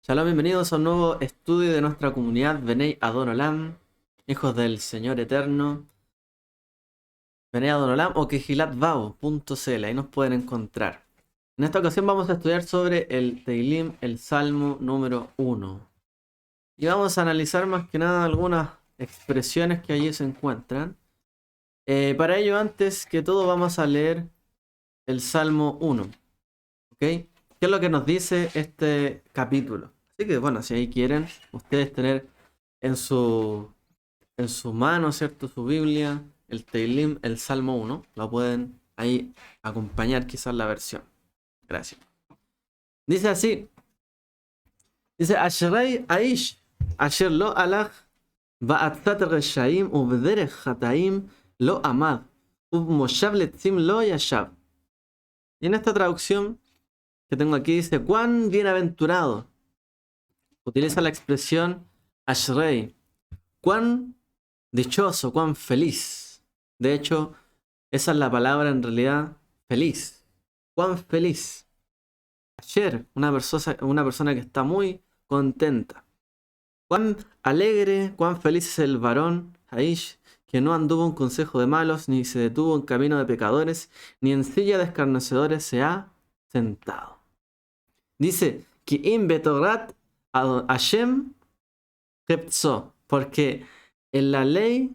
Shalom, bienvenidos a un nuevo estudio de nuestra comunidad Benei Adonolam, hijos del Señor Eterno. Benei Adonolam o Kehilatvao.cl, ahí nos pueden encontrar. En esta ocasión vamos a estudiar sobre el Teilim, el Salmo número 1. Y vamos a analizar más que nada algunas expresiones que allí se encuentran. Para ello, antes que todo, vamos a leer el Salmo 1. ¿Ok? ¿Qué es lo que nos dice este capítulo? Así que bueno, si ahí quieren ustedes tener en su mano, ¿cierto? Su Biblia, el Teilim, el Salmo 1. Lo pueden ahí acompañar quizás la versión. Gracias. Dice así. Dice, Ashrei Aish, Asher lo alach, ba'atzat reshaim, ubderech hataim lo amad, ubmoshav letzim lo yashav. Y en esta traducción que tengo aquí dice, cuán bienaventurado. Utiliza la expresión Ashrei. Cuán dichoso, cuán feliz. De hecho, esa es la palabra en realidad, feliz. Cuán feliz. Ayer, una persona que está muy contenta. Cuán alegre, cuán feliz es el varón, Aish, que no anduvo en consejo de malos, ni se detuvo en camino de pecadores, ni en silla de escarnecedores se ha sentado. Dice, que im betorat Hashem Kepso, porque en la ley,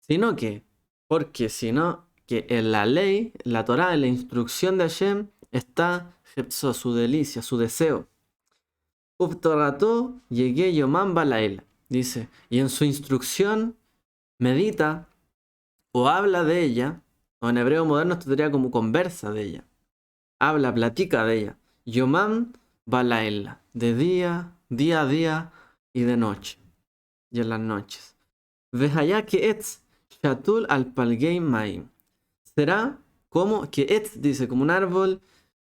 sino que, porque sino que en la ley, la Torá, en la instrucción de Hashem, está Kepso, su delicia, su deseo. Uptorato llegué Yomam Balael, dice, y en su instrucción medita o habla de ella, o en hebreo moderno esto sería como conversa de ella, habla, platica de ella. Yomam Balael, de día a día y de noche, y en las noches. Vejaya que etz shatul al palgei maim. Será como que etz dice como un árbol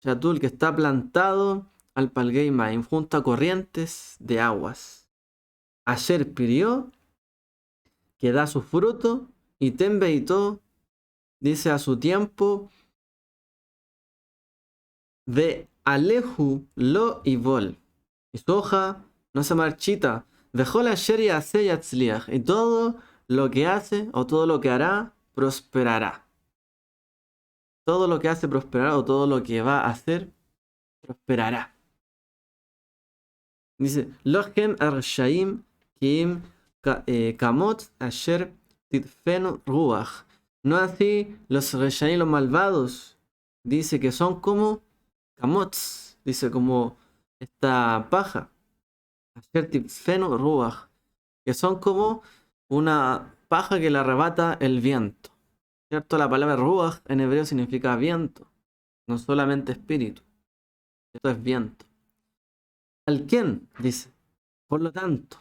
shatul que está plantado al palgei maim junto a corrientes de aguas. Ayer pirió que da su fruto y tembeitó dice a su tiempo de aleju lo ibol. Y su hoja no se marchita. Dejó la ayer y hace yatzliach. Y todo lo que hace o todo lo que hará prosperará. Todo lo que hace prosperará o todo lo que va a hacer prosperará. Dice, Lohem arshaim kim kamot asher tidfenu ruach. No así los reshaim, los malvados. Dice que son como kamots. Dice como esta paja. Asher tidfenu ruach. Que son como una paja que le arrebata el viento. ¿Cierto? La palabra ruach en hebreo significa viento. No solamente espíritu. Esto es viento. Al quien, dice. Por lo tanto,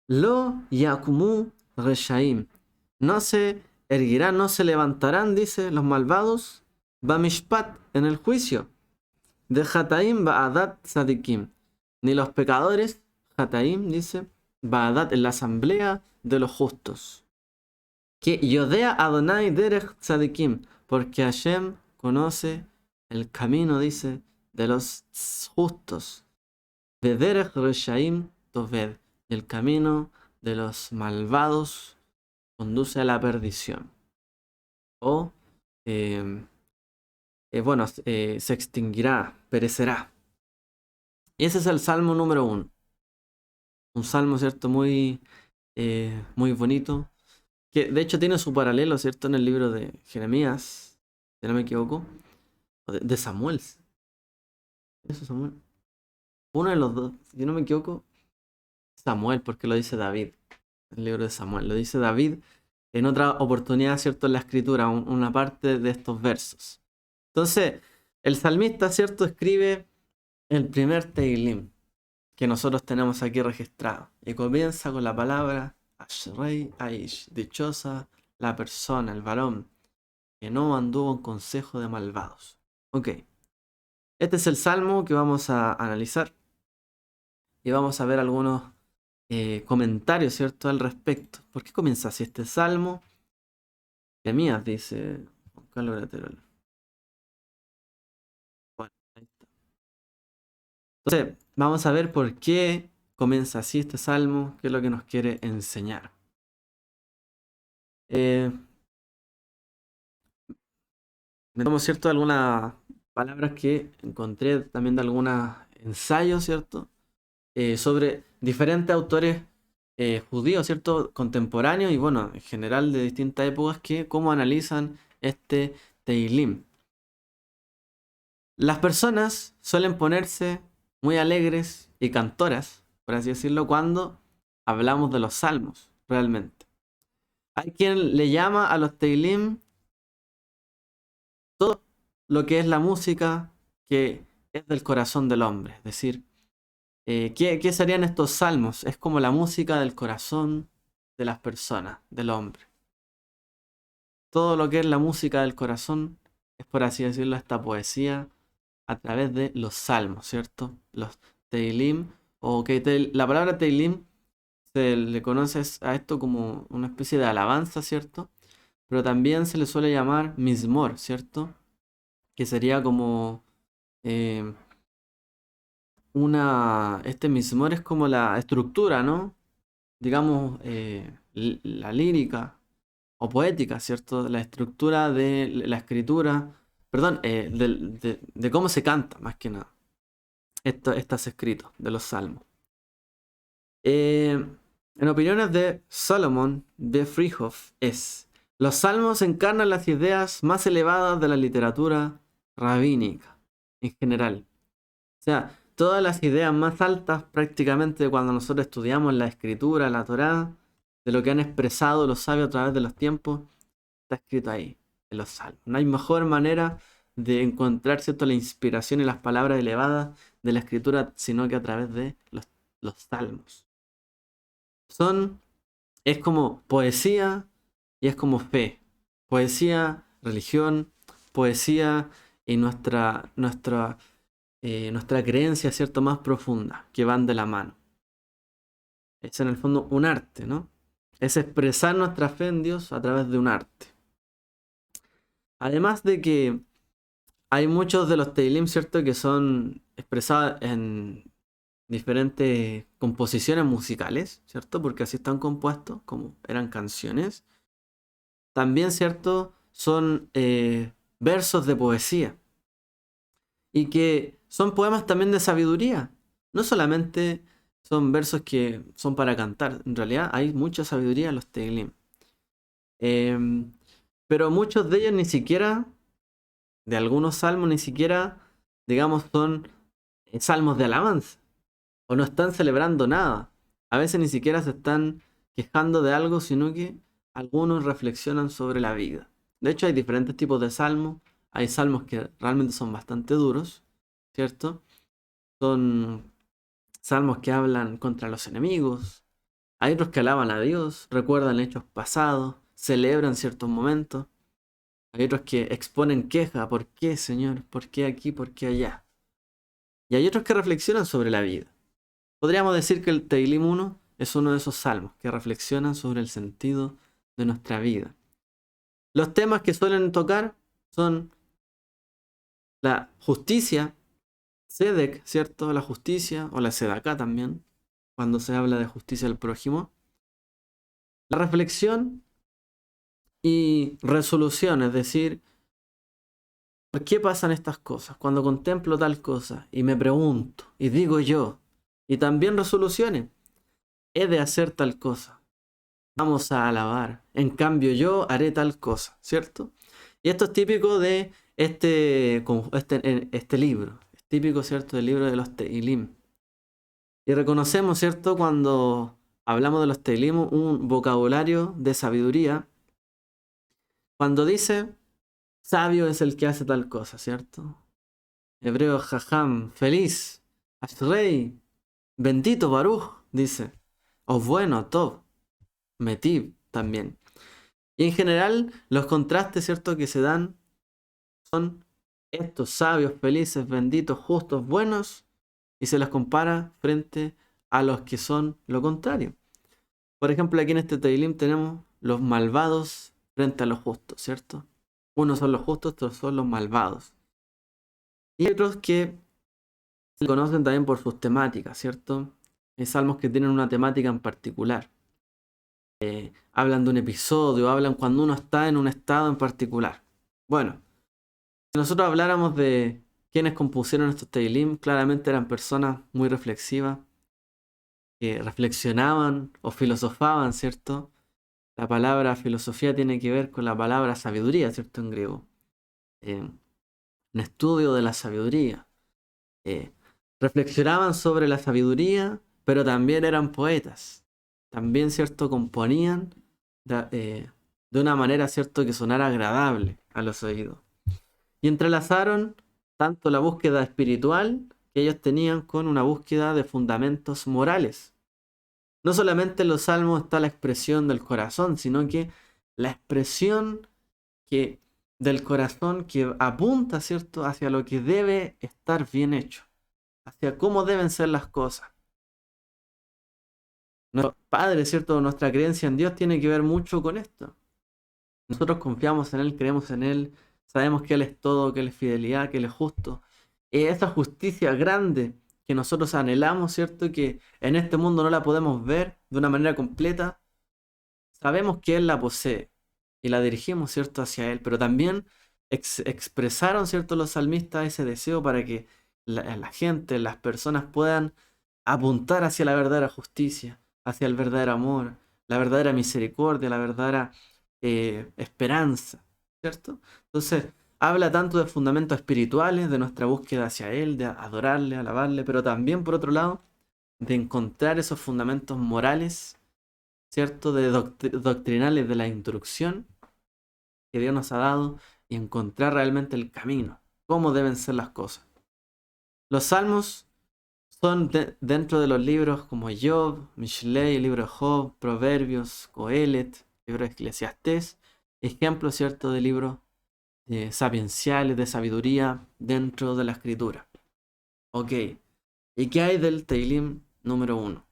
lo yakumu reshaim. No se erguirán, no se levantarán, dice, los malvados. Bamishpat, en el juicio. De Hataim ba'adat sadikim. Ni los pecadores, Hataim, dice, ba'adat, en la asamblea de los justos. Que Yodea Adonai derech sadikim. Porque Hashem conoce el camino, dice, de los justos. Vederech reshaim toved. El camino de los malvados conduce a la perdición. O, se extinguirá, perecerá. Y ese es el Salmo número 1. Un salmo, ¿cierto? Muy bonito. Que de hecho tiene su paralelo, ¿cierto? En el libro de Jeremías, si no me equivoco. O de Samuel. Eso, Samuel. Uno de los dos, si no me equivoco, Samuel, porque lo dice David. El libro de Samuel. Lo dice David en otra oportunidad, ¿cierto? En la escritura, una parte de estos versos. Entonces, el salmista, ¿cierto? Escribe el primer Teilim que nosotros tenemos aquí registrado. Y comienza con la palabra Ashrei Aish. Dichosa la persona, el varón, que no anduvo en consejo de malvados. Ok. Este es el salmo que vamos a analizar. Y vamos a ver algunos comentarios, ¿cierto? Al respecto. ¿Por qué comienza así este salmo? Jeremías dice Juan Carlos Graterol. Bueno, ahí está. Entonces, vamos a ver por qué comienza así este salmo, qué es lo que nos quiere enseñar. Eh, Me tomo, ¿cierto?, algunas palabras que encontré también de algunos ensayos, ¿cierto?, sobre diferentes autores judíos, ¿cierto?, contemporáneos y bueno, en general de distintas épocas, que cómo analizan este Teilim. Las personas suelen ponerse muy alegres y cantoras, por así decirlo, cuando hablamos de los salmos, realmente. Hay quien le llama a los Teilim todo lo que es la música que es del corazón del hombre. Es decir, ¿qué serían estos salmos? Es como la música del corazón de las personas, del hombre. Todo lo que es la música del corazón es, por así decirlo, esta poesía a través de los salmos, ¿cierto? Los Teilim, o que la palabra Teilim se le conoce a esto como una especie de alabanza, ¿cierto? Pero también se le suele llamar Mizmor, ¿cierto? Que sería como eh, este Mizmor es como la estructura, ¿no? Digamos, la lírica o poética, ¿cierto? La estructura de la escritura, perdón, de cómo se canta, más que nada, estos escritos de los salmos. En opiniones de Solomon de Friehoff los salmos encarnan las ideas más elevadas de la literatura rabínica en general. O sea, todas las ideas más altas prácticamente cuando nosotros estudiamos la escritura, la Torá, de lo que han expresado los sabios a través de los tiempos, está escrito ahí, en los salmos. No hay mejor manera de encontrar, ¿cierto?, la inspiración y las palabras elevadas de la escritura, sino que a través de los salmos. Es como poesía y es como fe. Poesía, religión, poesía y nuestra creencia, ¿cierto?, más profunda, que van de la mano. Es en el fondo un arte, ¿no? Es expresar nuestra fe en Dios a través de un arte. Además de que hay muchos de los Teilim, ¿cierto?, que son expresados en diferentes composiciones musicales, ¿cierto? Porque así están compuestos, como eran canciones. También, ¿cierto?, son versos de poesía. Y que son poemas también de sabiduría. No solamente son versos que son para cantar. En realidad hay mucha sabiduría en los Teilim. Pero muchos de ellos ni siquiera, de algunos salmos, ni siquiera, digamos, son salmos de alabanza. O no están celebrando nada. A veces ni siquiera se están quejando de algo, sino que algunos reflexionan sobre la vida. De hecho, hay diferentes tipos de salmos. Hay salmos que realmente son bastante duros, ¿cierto? Son salmos que hablan contra los enemigos. Hay otros que alaban a Dios, recuerdan hechos pasados, celebran ciertos momentos. Hay otros que exponen queja. ¿Por qué, Señor? ¿Por qué aquí? ¿Por qué allá? Y hay otros que reflexionan sobre la vida. Podríamos decir que el Teilim 1 es uno de esos salmos que reflexionan sobre el sentido de nuestra vida. Los temas que suelen tocar son la justicia, Sedek, ¿cierto? La justicia, o la Sedaká también, cuando se habla de justicia al prójimo. La reflexión y resolución, es decir, ¿por qué pasan estas cosas? Cuando contemplo tal cosa y me pregunto y digo yo, y también resoluciones, he de hacer tal cosa. Vamos a alabar. En cambio, yo haré tal cosa, ¿cierto? Y esto es típico de este libro. Es típico, ¿cierto?, del libro de los Teilim. Y reconocemos, ¿cierto?, cuando hablamos de los Teilim, un vocabulario de sabiduría. Cuando dice, sabio es el que hace tal cosa, ¿cierto? Hebreo, jajam, feliz, ashrei, bendito Baruch, dice. O bueno, Tov, metib también. Y en general, los contrastes, ¿cierto?, que se dan son estos sabios, felices, benditos, justos, buenos, y se los compara frente a los que son lo contrario. Por ejemplo, aquí en este Teilim tenemos los malvados frente a los justos, ¿cierto? Unos son los justos, otros son los malvados. Y otros que Se conocen también por sus temáticas, ¿cierto? Hay salmos que tienen una temática en particular. Hablan de un episodio, hablan cuando uno está en un estado en particular. Bueno, si nosotros habláramos de quienes compusieron estos Teilim, claramente eran personas muy reflexivas, que reflexionaban o filosofaban, ¿cierto? La palabra filosofía tiene que ver con la palabra sabiduría, ¿cierto? En griego. Un estudio de la sabiduría. Eh, Reflexionaban sobre la sabiduría, pero también eran poetas. También, ¿cierto? Componían de una manera, ¿cierto? Que sonara agradable a los oídos. Y entrelazaron tanto la búsqueda espiritual que ellos tenían con una búsqueda de fundamentos morales. No solamente en los salmos está la expresión del corazón, sino que la expresión que, del corazón que apunta, ¿cierto?, hacia lo que debe estar bien hecho, hacia cómo deben ser las cosas. Nuestro Padre, ¿cierto?, nuestra creencia en Dios tiene que ver mucho con esto. Nosotros confiamos en Él, creemos en Él, sabemos que Él es todo, que Él es fidelidad, que Él es justo. Esa justicia grande que nosotros anhelamos, ¿cierto?, que en este mundo no la podemos ver de una manera completa, sabemos que Él la posee y la dirigimos, ¿cierto?, hacia Él, pero también expresaron, ¿cierto?, los salmistas ese deseo para que la gente, las personas puedan apuntar hacia la verdadera justicia, hacia el verdadero amor, la verdadera misericordia, la verdadera esperanza, ¿cierto? Entonces, habla tanto de fundamentos espirituales, de nuestra búsqueda hacia Él, de adorarle, alabarle, pero también, por otro lado, de encontrar esos fundamentos morales, ¿cierto? De doctrinales de la instrucción que Dios nos ha dado y encontrar realmente el camino, cómo deben ser las cosas. Los salmos son dentro de los libros como Job, Mishlei, el libro de Job, Proverbios, Coelet, libro de Eclesiastés, ejemplos, ¿cierto?, de libros sapienciales, de sabiduría dentro de la escritura. Ok, ¿y qué hay del Teilim número 1?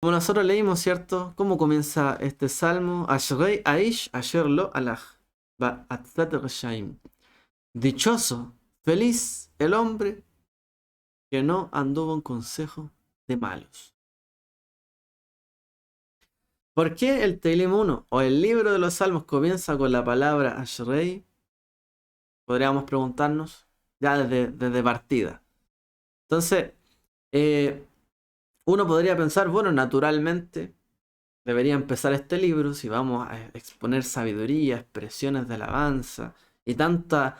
Como nosotros leímos, ¿cierto? ¿Cómo comienza este salmo? Ashrei aish asher lo alach ba'atzat reshaim. Dichoso, feliz el hombre que no anduvo en consejo de malos. ¿Por qué el Teilim 1 o el libro de los salmos comienza con la palabra Ashrei? Podríamos preguntarnos ya desde partida. Entonces, uno podría pensar, bueno, naturalmente debería empezar este libro si vamos a exponer sabiduría, expresiones de alabanza y tanta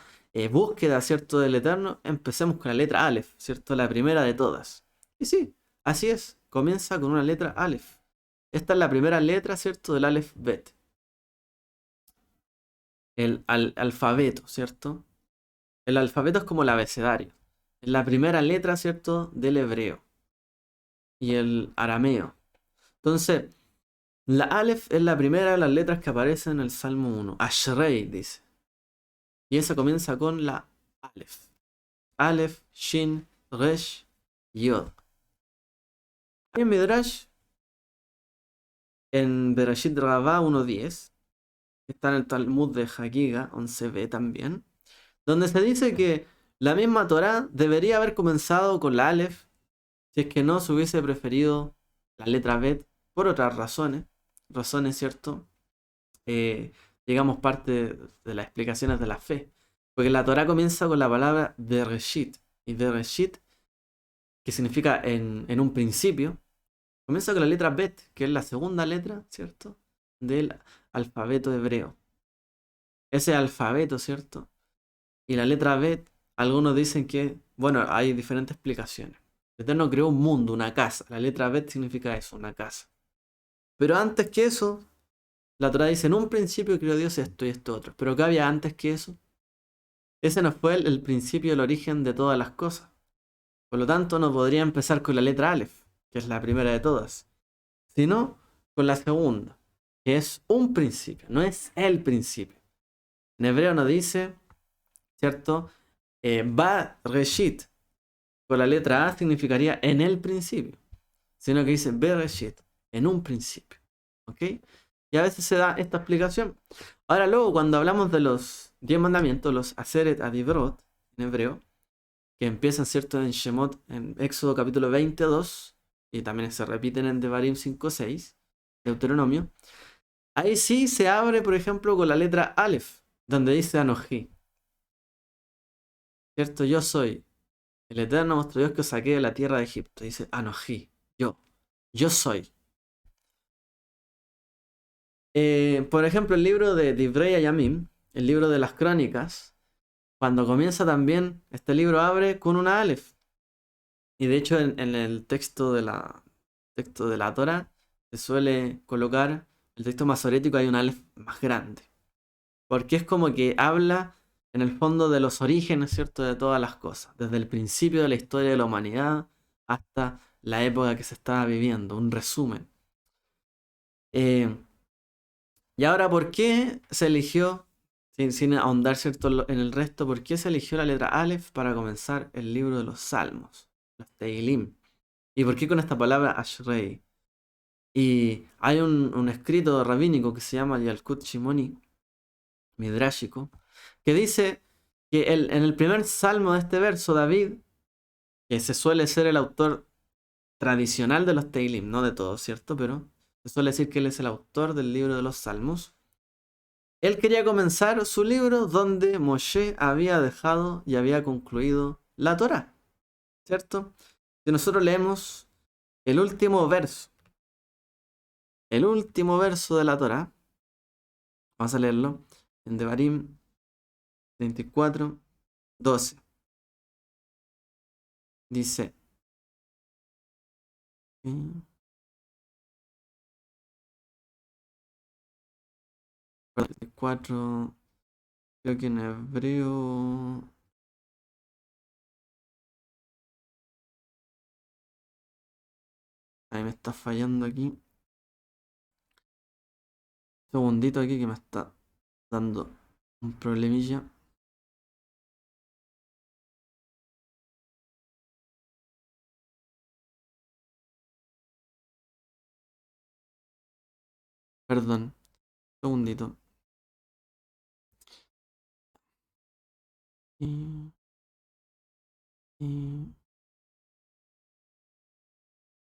búsqueda, ¿cierto?, del Eterno. Empecemos con la letra Aleph, ¿cierto?, la primera de todas. Y sí, así es, comienza con una letra Aleph. Esta es la primera letra, ¿cierto?, del Aleph Bet. El alfabeto, ¿cierto? El alfabeto es como el abecedario. Es la primera letra, ¿cierto?, del hebreo y el arameo. Entonces, la Aleph es la primera de las letras que aparecen en el Salmo 1. Ashrei dice. Y esa comienza con la Aleph. Aleph, Shin, Resh, Yod. Hay un Midrash en Bereshit Rabá 1.10, que está en el Talmud de Hagiga 11b también, donde se dice que la misma Torá debería haber comenzado con la Aleph si es que no se hubiese preferido la letra Bet por otras razones. Razones, ¿cierto? Digamos, parte de las explicaciones de la fe. Porque la Torah comienza con la palabra Bereshit. Y Bereshit, que significa en un principio, comienza con la letra Bet, que es la segunda letra, ¿cierto?, del alfabeto hebreo. Ese alfabeto, ¿cierto? Y la letra Bet, algunos dicen que, bueno, hay diferentes explicaciones. El Eterno creó un mundo, una casa. La letra Bet significa eso, una casa. Pero antes que eso, la Torah dice, en un principio creó Dios esto y esto otro. Pero ¿qué había antes que eso? Ese no fue el principio, el origen de todas las cosas. Por lo tanto, no podría empezar con la letra Aleph, que es la primera de todas, sino con la segunda, que es un principio, no es el principio. En hebreo no dice, ¿cierto? Ba Reshit, con la letra A significaría en el principio, sino que dice Bereshit, en un principio. ¿Ok? Y a veces se da esta explicación. Ahora luego, cuando hablamos de los 10 mandamientos, los Aseret Adibrot, en hebreo, que empiezan, ¿cierto?, en Shemot, en Éxodo capítulo 22, y también se repiten en Devarim 5:6, Deuteronomio. Ahí sí se abre, por ejemplo, con la letra Aleph, donde dice Anoji, ¿cierto? Yo soy el eterno vuestro Dios que os saqué de la tierra de Egipto. Dice Anoji, yo soy. Por ejemplo, el libro de Divrei Hayamim, el libro de las crónicas, cuando comienza también, este libro abre con una Aleph. Y de hecho en el texto de la Torah se suele colocar, el texto masorético hay un Aleph más grande. Porque es como que habla en el fondo de los orígenes, ¿cierto?, de todas las cosas. Desde el principio de la historia de la humanidad hasta la época que se estaba viviendo. Un resumen. Eh, y ahora, ¿por qué se eligió, sin ahondar, ¿cierto?, en el resto, por qué se eligió la letra Aleph para comenzar el libro de los Salmos, los Teilim? ¿Y por qué con esta palabra Ashrei? Y hay un escrito rabínico que se llama Yalkut Shimoni, midrashico, que dice que en el primer salmo de este verso, David, que se suele ser el autor tradicional de los Teilim, no de todos, ¿cierto? Pero se suele decir que él es el autor del libro de los Salmos. Él quería comenzar su libro donde Moshe había dejado y había concluido la Torá, ¿cierto? Si nosotros leemos el último verso de la Torá, vamos a leerlo en Devarim 24:12. Dice, 24, creo que en hebreo. Ahí me está fallando aquí. Segundito aquí que me está dando un problemilla. Perdón, segundito. Y- y-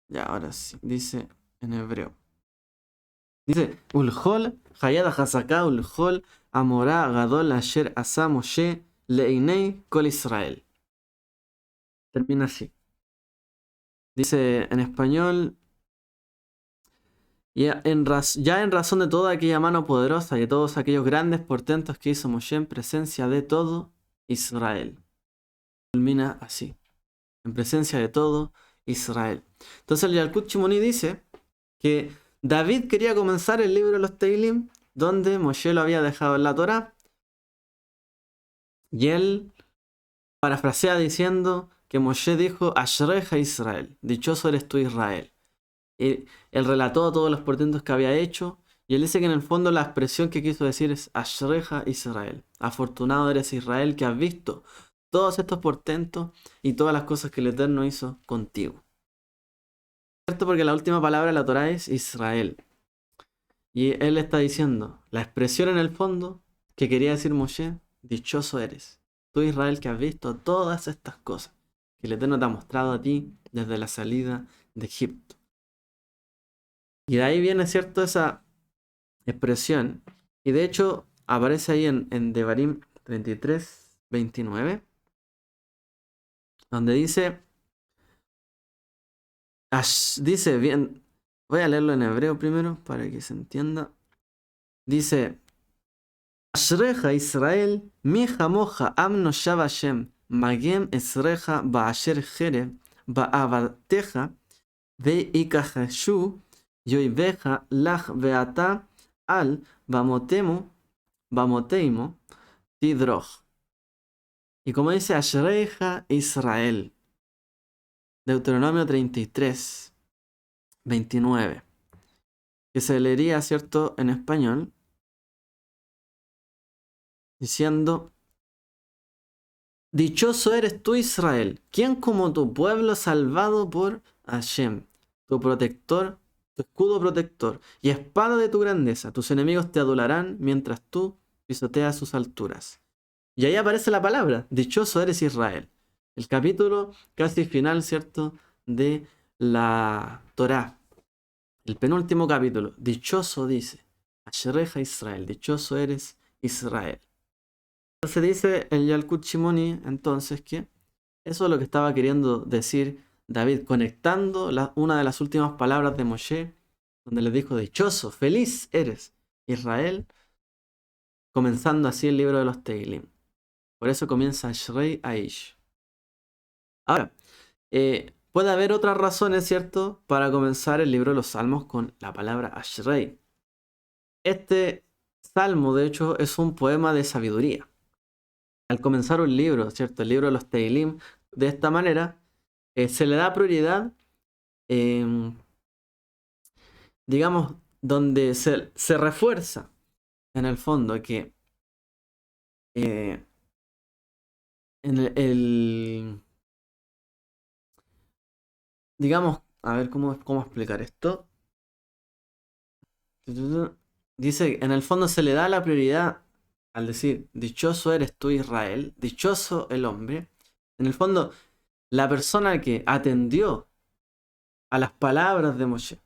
Ya, ahora sí. Dice en hebreo. Dice, Ulhol, Hayada Hasaká, Ulhol, Amorá, Gadol, Asher, Asa, Moshe, Leinei, Kol Israel. Termina así. Dice en español, ya en razón de toda aquella mano poderosa y de todos aquellos grandes portentos que hizo Moshe en presencia de todo Israel. Culmina así, en presencia de todo Israel. Entonces el Yalkut Shimoni dice que David quería comenzar el libro de los Teilim donde Moshe lo había dejado en la Torá, y él parafrasea diciendo que Moshe dijo Ashreja Israel, dichoso eres tú Israel. Y él relató todos los portentos que había hecho, y él dice que en el fondo la expresión que quiso decir es Ashreja Israel, afortunado eres Israel que has visto todos estos portentos y todas las cosas que el Eterno hizo contigo. ¿Cierto? Porque la última palabra de la Torá es Israel. Y él está diciendo, la expresión en el fondo que quería decir Moshe, dichoso eres, tú Israel que has visto todas estas cosas que el Eterno te ha mostrado a ti desde la salida de Egipto. Y de ahí viene, ¿cierto?, esa expresión. Y de hecho aparece ahí en Devarim 33:29, donde dice bien, voy a leerlo en hebreo primero para que se entienda. Dice, Ashreja Israel, mi jamoja amno shavashem, magem esreja baasher jere, baabateja, veikajashu, yoiveja lach beata al bamoteimo tidroj. Y como dice Ashreja Israel, Deuteronomio 33:29, que se leería, ¿cierto?, en español, diciendo, dichoso eres tú Israel, quien como tu pueblo salvado por Hashem, tu protector, tu escudo protector y espada de tu grandeza. Tus enemigos te adularán mientras tú pisoteas sus alturas. Y ahí aparece la palabra, dichoso eres Israel. el capítulo casi final, ¿cierto? De la Torá. El penúltimo capítulo. Dichoso dice, Ashereja Israel, dichoso eres Israel. Entonces dice el Yalkut Shimoni, entonces que eso es lo que estaba queriendo decir David, conectando una de las últimas palabras de Moshe, donde le dijo, dichoso, feliz eres Israel, comenzando así el libro de los Teilim. Por eso comienza Ashrei Aish. Ahora, puede haber otras razones, ¿cierto?, para comenzar el libro de los Salmos con la palabra Ashrei. Este salmo, de hecho, es un poema de sabiduría. Al comenzar un libro, ¿cierto?, el libro de los Teilim, de esta manera, se le da prioridad, digamos, donde se refuerza, en el fondo, que eh, en digamos, a ver cómo explicar esto. Dice, en el fondo se le da la prioridad al decir, dichoso eres tú Israel, dichoso el hombre. En el fondo, la persona que atendió a las palabras de Moshe,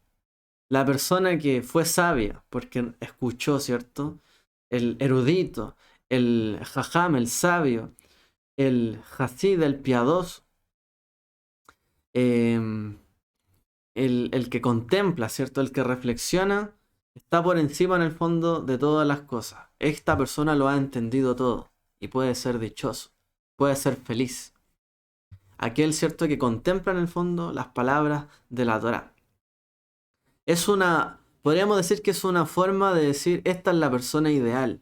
la persona que fue sabia, porque escuchó, ¿cierto? El erudito, el jajam, el sabio, el hasid, el piadoso, em, el que contempla, ¿cierto? El que reflexiona, está por encima en el fondo de todas las cosas. Esta persona lo ha entendido todo y puede ser dichoso, puede ser feliz. Aquel, ¿cierto?, que contempla en el fondo las palabras de la Torá. Podríamos decir que es una forma de decir, esta es la persona ideal,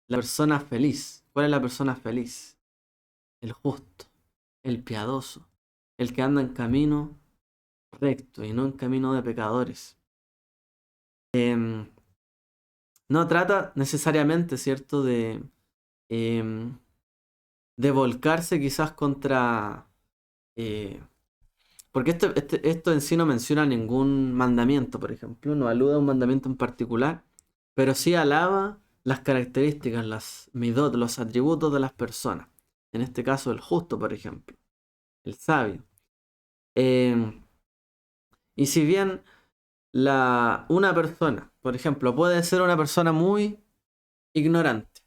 la persona feliz. ¿Cuál es la persona feliz? El justo, el piadoso, el que anda en camino recto y no en camino de pecadores. No trata necesariamente, ¿cierto?, em, de volcarse quizás contra... eh, porque esto en sí no menciona ningún mandamiento, por ejemplo, no alude a un mandamiento en particular, pero sí alaba las características, las midot, los atributos de las personas. En este caso, el justo, por ejemplo, el sabio. Em, y si bien una persona, por ejemplo, puede ser una persona muy ignorante,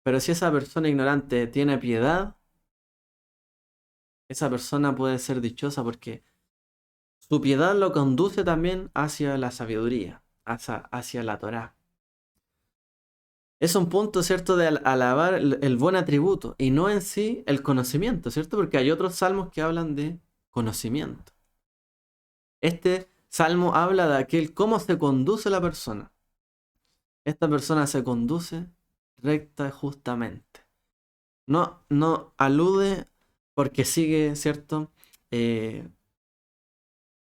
pero si esa persona ignorante tiene piedad, esa persona puede ser dichosa porque su piedad lo conduce también hacia la sabiduría, hacia la Torá. Es un punto, ¿cierto?, de alabar el buen atributo y no en sí el conocimiento, ¿cierto? Porque hay otros salmos que hablan de conocimiento. Este salmo habla de cómo se conduce la persona. Esta persona se conduce recta y justamente. No alude porque sigue, ¿cierto?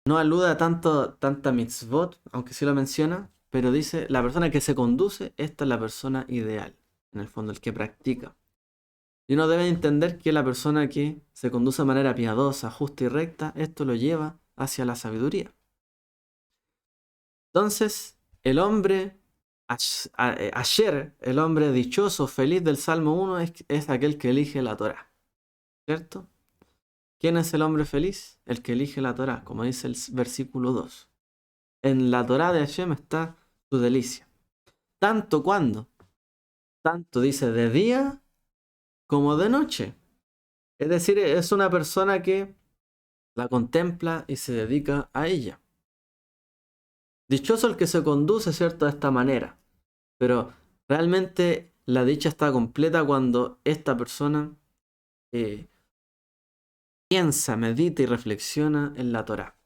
No alude a tanta mitzvot, aunque sí lo menciona, pero dice, la persona que se conduce, esta es la persona ideal, en el fondo, el que practica. Y uno debe entender que la persona que se conduce de manera piadosa, justa y recta, esto lo lleva hacia la sabiduría. Entonces, el hombre, Asher, el hombre dichoso, feliz del Salmo 1, es aquel que elige la Torá, ¿cierto? ¿Quién es el hombre feliz? El que elige la Torá, como dice el versículo 2. En la Torá de Hashem está su delicia. Tanto dice de día como de noche. Es decir, es una persona que la contempla y se dedica a ella. Dichoso el que se conduce, ¿cierto?, de esta manera. Pero realmente la dicha está completa cuando esta persona piensa, medita y reflexiona en la Torá.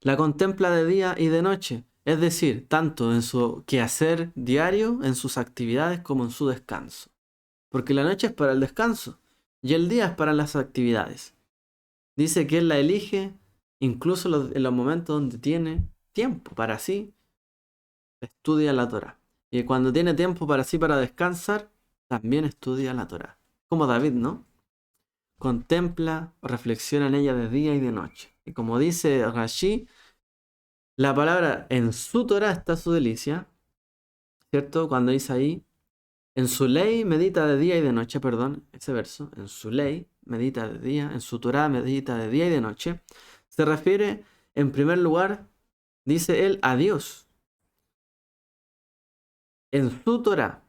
La contempla de día y de noche, es decir, tanto en su quehacer diario, en sus actividades, como en su descanso. Porque la noche es para el descanso y el día es para las actividades. Dice que él la elige incluso en los momentos donde tiene tiempo para sí, estudia la Torá. Y cuando tiene tiempo para sí, para descansar, también estudia la Torá. Como David, ¿no? Contempla, reflexiona en ella de día y de noche. Y como dice Rashi, la palabra en su Torá está su delicia, ¿cierto? Cuando dice ahí, En su ley medita de día y de noche, perdón, ese verso, en su ley medita de día, en su Torá medita de día y de noche, se refiere, en primer lugar, dice él, a Dios, en su Torá.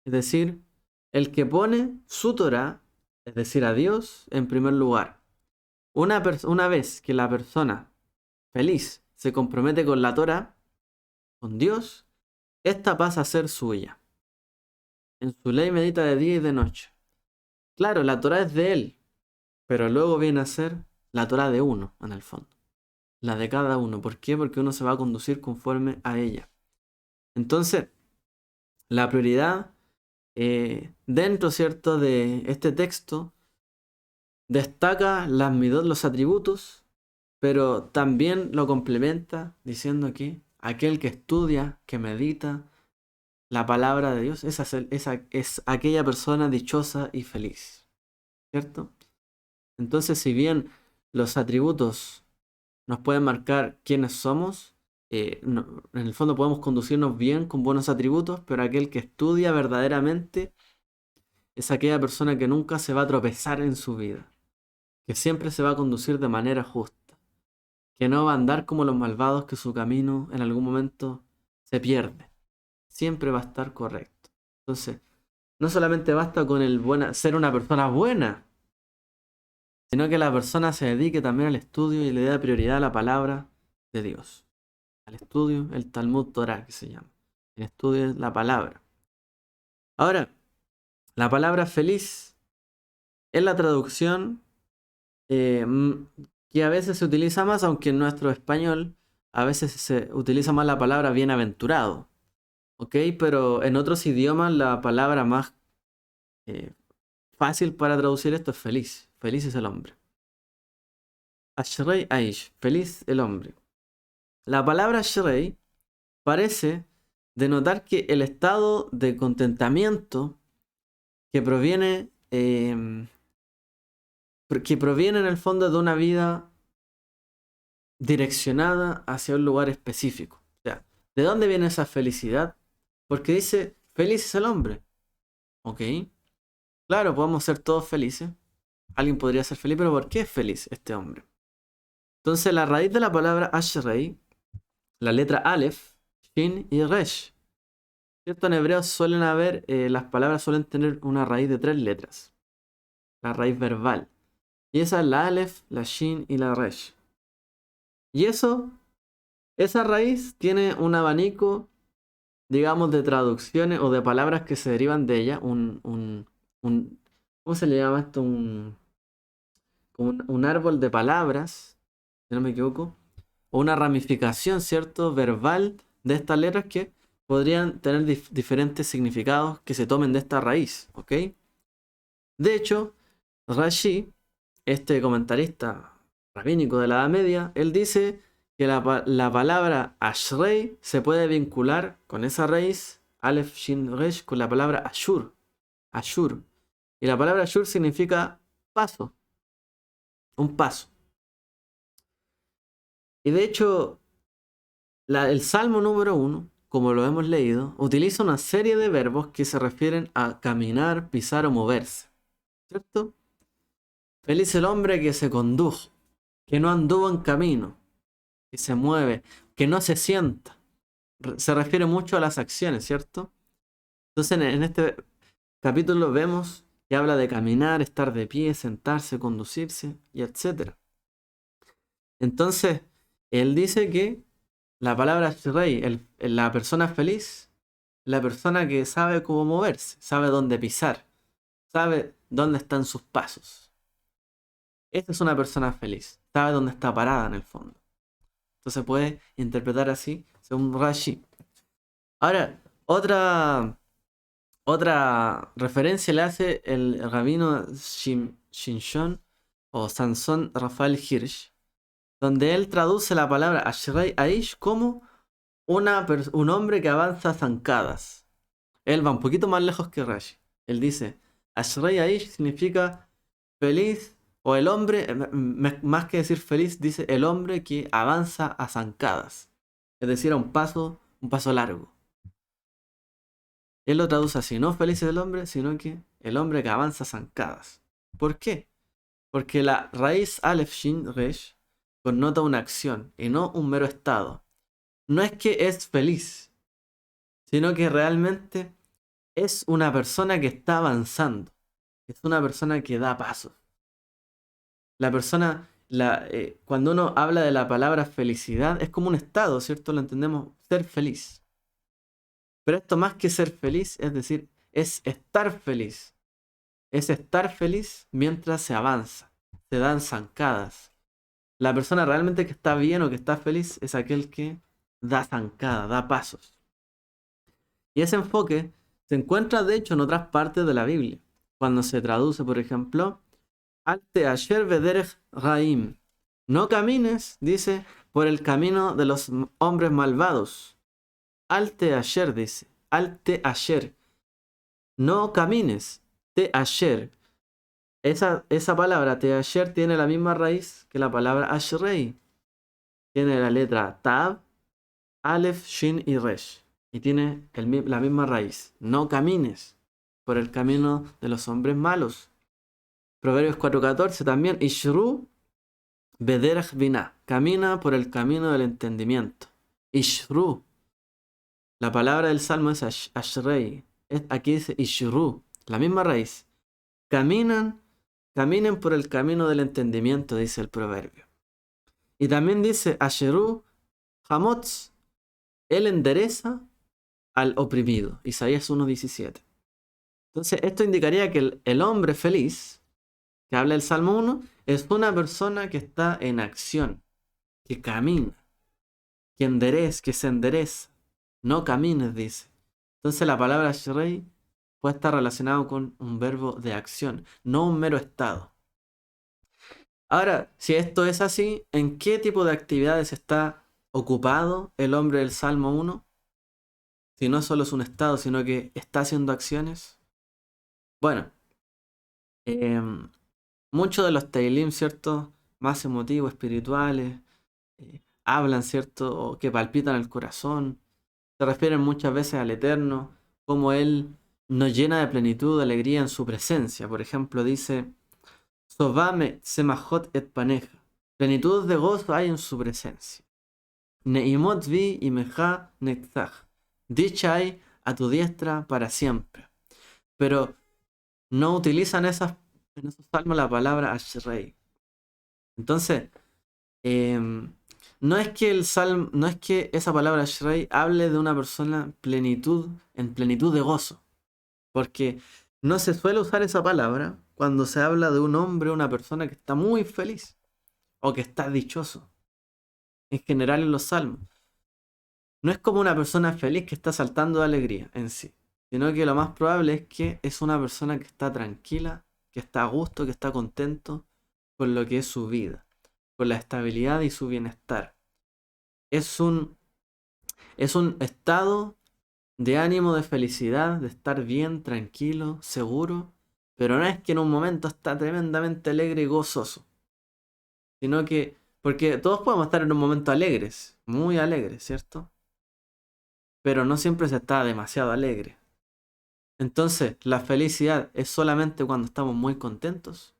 Es decir, el que pone su Torá, es decir, a Dios, en primer lugar. Una vez que la persona feliz se compromete con la Torá, con Dios, esta pasa a ser suya. En su ley medita de día y de noche. Claro, la Torá es de él, pero luego viene a ser la Torá de uno, en el fondo. La de cada uno. ¿Por qué? Porque uno se va a conducir conforme a ella. Entonces, la prioridad dentro, ¿cierto?, de este texto destaca las midot, los atributos, pero también lo complementa diciendo que aquel que estudia, que medita la palabra de Dios, es aquella persona dichosa y feliz, ¿cierto? Entonces, si bien los atributos nos pueden marcar quiénes somos, en el fondo podemos conducirnos bien con buenos atributos, pero aquel que estudia verdaderamente es aquella persona que nunca se va a tropezar en su vida, que siempre se va a conducir de manera justa, que no va a andar como los malvados que su camino en algún momento se pierde, siempre va a estar correcto. Entonces, no solamente basta con ser una persona buena, sino que la persona se dedique también al estudio y le dé prioridad a la palabra de Dios. Al estudio, el Talmud Torah, que se llama. El estudio es la palabra. Ahora, la palabra feliz es la traducción que a veces se utiliza más, aunque en nuestro español a veces se utiliza más la palabra bienaventurado. ¿Ok? Pero en otros idiomas la palabra más eh, fácil para traducir esto es feliz. Feliz es el hombre. Ashrei Aish, feliz el hombre. La palabra Ashrei parece denotar que el estado de contentamiento que proviene en el fondo de una vida direccionada hacia un lugar específico. O sea, ¿de dónde viene esa felicidad? Porque dice, feliz es el hombre. ¿Ok? Claro, podemos ser todos felices. Alguien podría ser feliz, pero ¿por qué es feliz este hombre? Entonces, la raíz de la palabra Ashrei, la letra Aleph, Shin y Resh. ¿Cierto? En hebreo las palabras suelen tener una raíz de 3 letras. La raíz verbal. Y esa es la Aleph, la Shin y la Resh. Y esa raíz tiene un abanico, digamos, de traducciones o de palabras que se derivan de ella. ¿Cómo se le llama esto? Un árbol de palabras, si no me equivoco. O una ramificación, ¿cierto? Verbal de estas letras que podrían tener diferentes significados que se tomen de esta raíz, ¿ok? De hecho, Rashi, este comentarista rabínico de la Edad Media, él dice que la palabra Ashrei se puede vincular con esa raíz, Aleph Shin Resh, con la palabra Ashur. Ashur. Y la palabra Ashur significa paso, un paso. Y de hecho, el Salmo número 1, como lo hemos leído, utiliza una serie de verbos que se refieren a caminar, pisar o moverse. ¿Cierto? Feliz el hombre que se condujo, que no anduvo en camino, que se mueve, que no se sienta. Se refiere mucho a las acciones, ¿cierto? Entonces en este capítulo vemos que habla de caminar, estar de pie, sentarse, conducirse y etc. Entonces, él dice que la palabra Shrei, la persona feliz, la persona que sabe cómo moverse, sabe dónde pisar, sabe dónde están sus pasos. Esta es una persona feliz, sabe dónde está parada en el fondo. Entonces puede interpretar así, según Rashi. Ahora, otra referencia le hace el rabino Shimshon o Sansón Rafael Hirsch, donde él traduce la palabra Ashrei Aish como un hombre que avanza a zancadas. Él va un poquito más lejos que Rashi. Él dice, Ashrei Aish significa feliz, o el hombre, más que decir feliz, dice el hombre que avanza a zancadas. Es decir, a un paso largo. Él lo traduce así, no feliz es el hombre, sino que el hombre que avanza zancadas. ¿Por qué? Porque la raíz Aleph Shin Resh connota una acción y no un mero estado. No es que es feliz, sino que realmente es una persona que está avanzando. Es una persona que da pasos. La persona, cuando uno habla de la palabra felicidad, es como un estado, ¿cierto? Lo entendemos, ser feliz. Pero esto más que ser feliz, es decir, es estar feliz. Es estar feliz mientras se avanza, se dan zancadas. La persona realmente que está bien o que está feliz es aquel que da zancadas, da pasos. Y ese enfoque se encuentra de hecho en otras partes de la Biblia. Cuando se traduce, por ejemplo, Alte asher bederech raim. No camines, dice, por el camino de los hombres malvados. Alte asher, dice. Alte asher. No camines. Te asher. Esa palabra, te asher, tiene la misma raíz que la palabra ashrei. Tiene la letra Tav, Aleph, Shin y Resh. Y tiene la misma raíz. No camines por el camino de los hombres malos. Proverbios 4:14 también. Ishru bederach binah. Camina por el camino del entendimiento. Ishru. La palabra del salmo es ashrei. Aquí dice ishru. La misma raíz. Caminen por el camino del entendimiento, dice el proverbio. Y también dice asheru hamotz. Él endereza al oprimido. Isaías 1:17. Entonces, esto indicaría que el hombre feliz, que habla el Salmo 1, es una persona que está en acción, que camina, que se endereza. No camines, dice. Entonces, la palabra shrei puede estar relacionado con un verbo de acción, no un mero estado. Ahora, si esto es así, ¿en qué tipo de actividades está ocupado el hombre del Salmo 1? Si no solo es un estado, sino que está haciendo acciones. Bueno, em, muchos de los Teilim, ¿cierto? Más emotivos, espirituales, hablan, ¿cierto? O que palpitan el corazón. Se refieren muchas veces al Eterno, como Él nos llena de plenitud, de alegría en su presencia. Por ejemplo, dice, Sobame semachot et paneja. Plenitud de gozo hay en su presencia. Neimot vi y meja netzach. Dicha hay a tu diestra para siempre. Pero no utilizan en esos salmos la palabra ashrei. Entonces, no es que no es que esa palabra ashrei hable de una persona en plenitud de gozo, porque no se suele usar esa palabra cuando se habla de un hombre o una persona que está muy feliz o que está dichoso. En general en los salmos. No es como una persona feliz que está saltando de alegría en sí, sino que lo más probable es que es una persona que está tranquila, que está a gusto, que está contento con lo que es su vida, con la estabilidad y su bienestar. Es un, es un estado de ánimo, de felicidad, de estar bien, tranquilo, seguro, pero no es que en un momento está tremendamente alegre y gozoso, sino que, porque todos podemos estar en un momento alegres, muy alegres, ¿cierto? Pero no siempre se está demasiado alegre. Entonces, la felicidad es solamente cuando estamos muy contentos.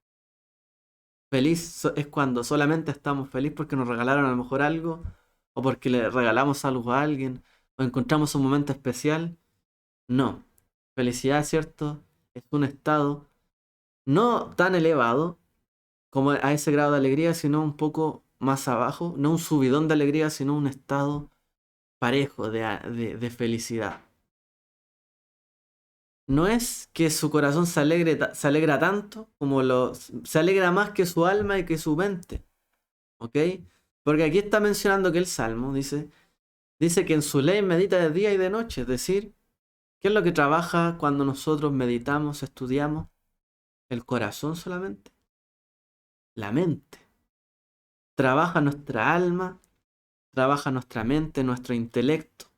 Es cuando solamente estamos felices porque nos regalaron a lo mejor algo, o porque le regalamos algo a alguien, o encontramos un momento especial. No. Felicidad, ¿cierto? Es un estado no tan elevado como a ese grado de alegría, sino un poco más abajo. No un subidón de alegría, sino un estado parejo de felicidad. No es que su corazón se alegra tanto se alegra más que su alma y que su mente, ¿ok? Porque aquí está mencionando que el Salmo dice que en su ley medita de día y de noche, es decir, ¿qué es lo que trabaja cuando nosotros meditamos, estudiamos? ¿El corazón solamente? La mente. Trabaja nuestra alma, trabaja nuestra mente, nuestro intelecto.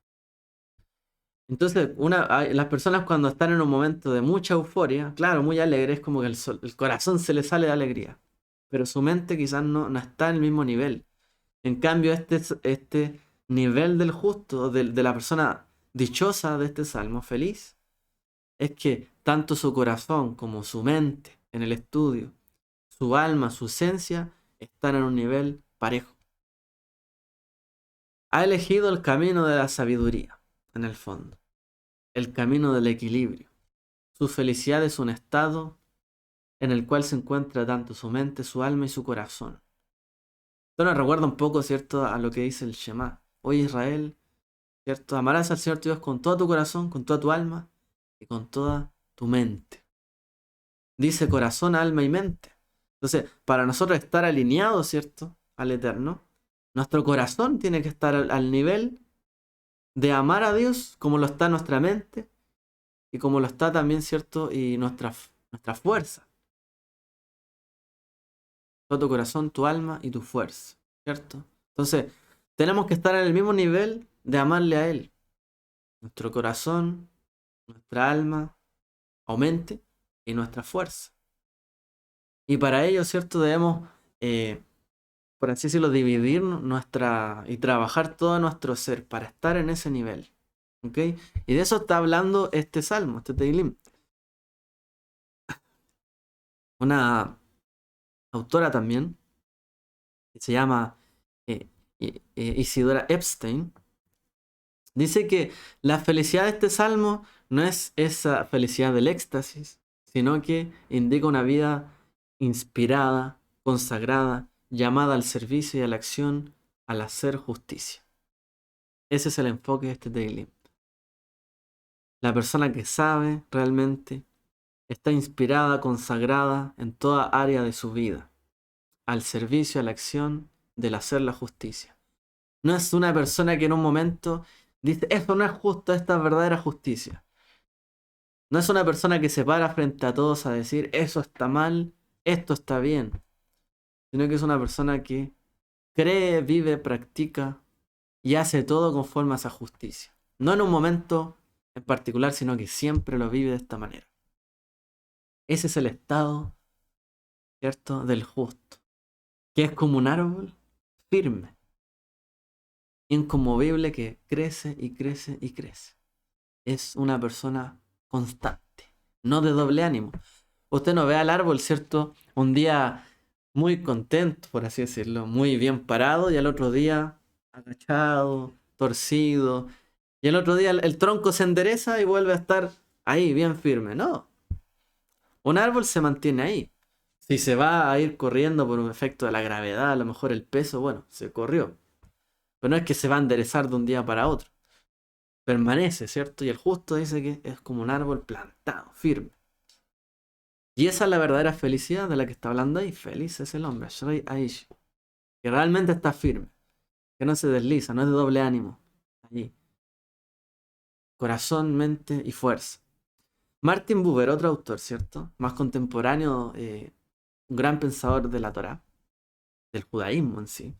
Entonces, las personas cuando están en un momento de mucha euforia, claro, muy alegres, como que el corazón se les sale de alegría, pero su mente quizás no está en el mismo nivel. En cambio, este nivel del justo, de la persona dichosa de este salmo, feliz, es que tanto su corazón como su mente en el estudio, su alma, su esencia, están en un nivel parejo. Ha elegido el camino de la sabiduría, en el fondo, el camino del equilibrio. Su felicidad es un estado en el cual se encuentra tanto su mente, su alma y su corazón. Esto nos recuerda un poco, ¿cierto?, a lo que dice el Shema. Oye Israel, ¿cierto? Amarás al Señor tu Dios con todo tu corazón, con toda tu alma y con toda tu mente. Dice corazón, alma y mente. Entonces, para nosotros estar alineados, ¿cierto?, al Eterno, nuestro corazón tiene que estar al nivel de amar a Dios como lo está nuestra mente y como lo está también, ¿cierto?, y nuestra fuerza. Todo tu corazón, tu alma y tu fuerza, ¿cierto? Entonces, tenemos que estar en el mismo nivel de amarle a Él. Nuestro corazón, nuestra alma, o mente y nuestra fuerza. Y para ello, ¿cierto? Debemos, por así decirlo, dividir y trabajar todo nuestro ser para estar en ese nivel. ¿Ok? Y de eso está hablando este salmo, este Teilim. Una autora también, que se llama eh, Isidora Epstein, dice que la felicidad de este salmo no es esa felicidad del éxtasis, sino que indica una vida inspirada, consagrada, llamada al servicio y a la acción, al hacer justicia. Ese es el enfoque de este daily. La persona que sabe realmente está inspirada, consagrada en toda área de su vida, al servicio, a la acción del hacer la justicia. No es una persona que en un momento dice, esto no es justo, esta es verdadera justicia. No es una persona que se para frente a todos a decir, eso está mal, esto está bien. Sino que es una persona que cree, vive, practica y hace todo conforme a esa justicia. No en un momento en particular, sino que siempre lo vive de esta manera. Ese es el estado, ¿cierto?, del justo, que es como un árbol firme, inconmovible, que crece y crece y crece. Es una persona constante, no de doble ánimo. Usted no ve al árbol, ¿cierto?, un día muy contento, por así decirlo, muy bien parado, y al otro día agachado, torcido, y el otro día el tronco se endereza y vuelve a estar ahí, bien firme. No, un árbol se mantiene ahí. Si se va a ir corriendo por un efecto de la gravedad, a lo mejor el peso, bueno, se corrió. Pero no es que se va a enderezar de un día para otro. Permanece, ¿cierto? Y el justo dice que es como un árbol plantado, firme. Y esa es la verdadera felicidad de la que está hablando ahí. Feliz es el hombre, Ashrei Aish, que realmente está firme, que no se desliza, no es de doble ánimo. Allí. Corazón, mente y fuerza. Martin Buber, otro autor, ¿cierto? Más contemporáneo, un gran pensador de la Torá, del judaísmo en sí.